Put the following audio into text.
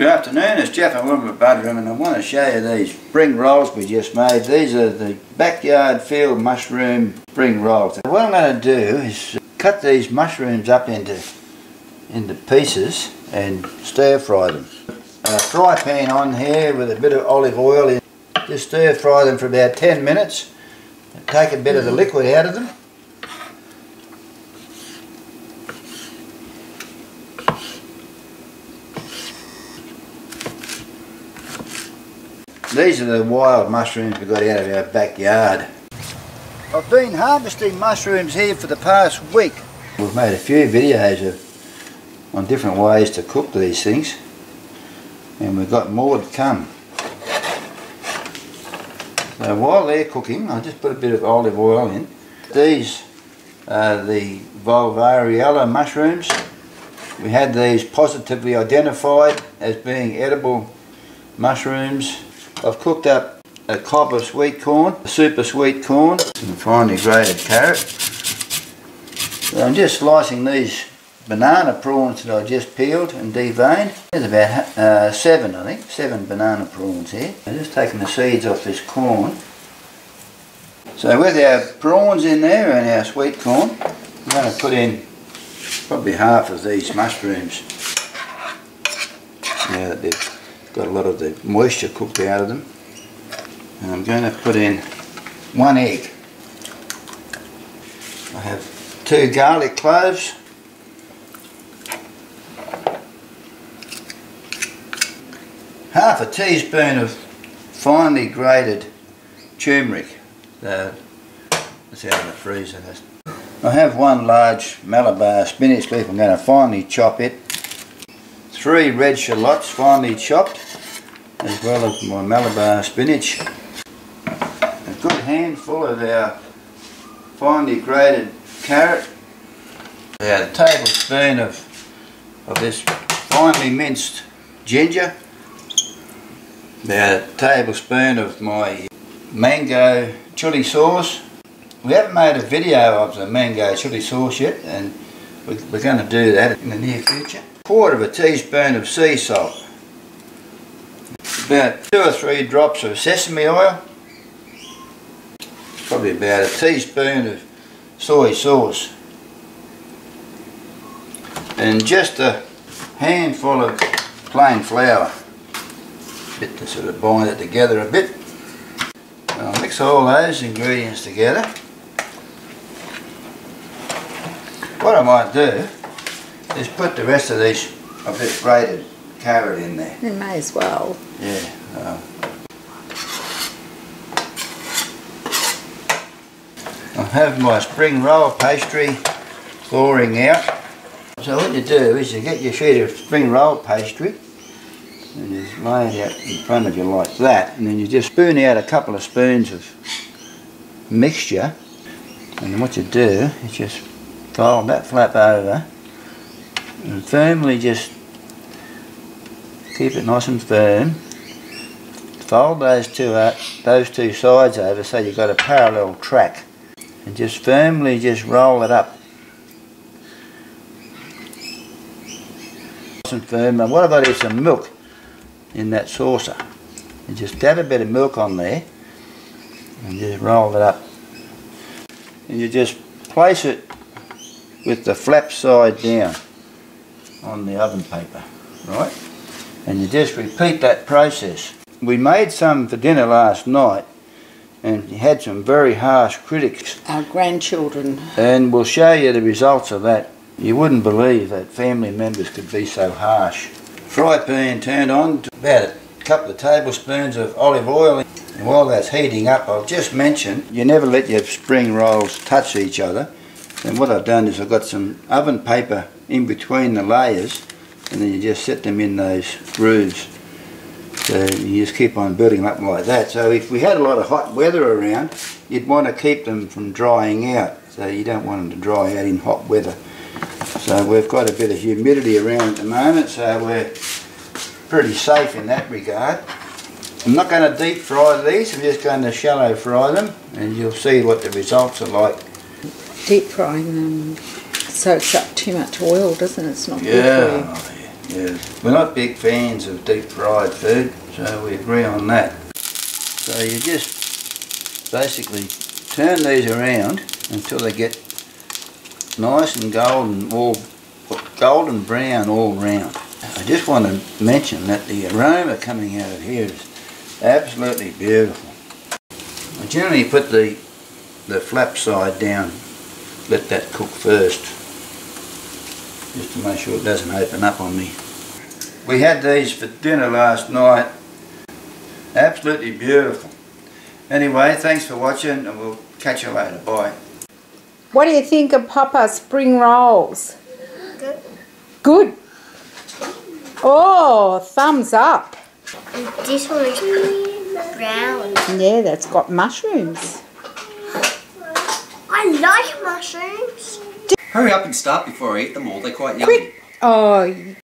Good afternoon, it's Jeff and Wilma Butterham, and I want to show you these spring rolls we just made. These are the backyard field mushroom spring rolls. What I'm going to do is cut these mushrooms up into pieces and stir fry them. A fry pan on here with a bit of olive oil in. Just stir fry them for about 10 minutes. Take a bit of the liquid out of them. These are the wild mushrooms we got out of our backyard. I've been harvesting mushrooms here for the past week. We've made a few videos on different ways to cook these things, and we've got more to come. So while they're cooking, I'll just put a bit of olive oil in. These are the Volvariella mushrooms. We had these positively identified as being edible mushrooms. I've cooked up a cob of sweet corn, a super sweet corn, some finely grated carrot. So I'm just slicing these banana prawns that I just peeled and deveined. There's about 7 banana prawns here. I'm just taking the seeds off this corn. So with our prawns in there and our sweet corn, I'm going to put in probably half of these mushrooms. Now that they've got a lot of the moisture cooked out of them. And I'm going to put in 1 egg. I have 2 garlic cloves. Half a teaspoon of finely grated turmeric. That's out of the freezer. I have 1 large Malabar spinach leaf. I'm going to finely chop it. 3 red shallots finely chopped, as well as my Malabar spinach. A good handful of our finely grated carrot. About a tablespoon of this finely minced ginger. About a tablespoon of my mango chili sauce. We haven't made a video of the mango chili sauce yet, and we're going to do that in the near future. 1/4 teaspoon of sea salt. About 2 or 3 drops of sesame oil. Probably about a teaspoon of soy sauce. And just a handful of plain flour. A bit to sort of bind it together a bit. And I'll mix all those ingredients together. What I might do is put the rest of this grated carrot in there. You may as well. Yeah. I have my spring roll pastry thawing out. So what you do is you get your sheet of spring roll pastry and you just lay it out in front of you like that, and then you just spoon out a couple of spoons of mixture, and then what you do is just fold that flap over and firmly just keep it nice and firm. Fold those two sides over so you've got a parallel track, and just firmly just roll it up. Nice and firm. And what about is some milk in that saucer? You just dab a bit of milk on there and just roll it up. And you just place it with the flap side down on the oven paper, right? And you just repeat that process. We made some for dinner last night and had some very harsh critics. Our grandchildren. And we'll show you the results of that. You wouldn't believe that family members could be so harsh. Fry pan turned on to about a couple of tablespoons of olive oil. And while that's heating up, I'll just mention, you never let your spring rolls touch each other. And what I've done is I've got some oven paper in between the layers, and then you just set them in those grooves. So you just keep on building them up like that. So if we had a lot of hot weather around, you'd want to keep them from drying out. So you don't want them to dry out in hot weather. So we've got a bit of humidity around at the moment, so we're pretty safe in that regard. I'm not going to deep fry these, I'm just going to shallow fry them, and you'll see what the results are like. Deep frying them soaks up too much oil, doesn't it? It's not good for you. Yes. We're not big fans of deep fried food, so we agree on that. So you just basically turn these around until they get nice and golden brown all round. I just want to mention that the aroma coming out of here is absolutely beautiful. I generally put the flap side down, let that cook first, just to make sure it doesn't open up on me. We had these for dinner last night. Absolutely beautiful. Anyway, thanks for watching and we'll catch you later. Bye. What do you think of Papa's spring rolls? Good. Good. Oh, thumbs up. And this one is brown. Yeah, that's got mushrooms. I like mushrooms. Hurry up and start before I eat them all, they're quite yummy. Quick. Oh,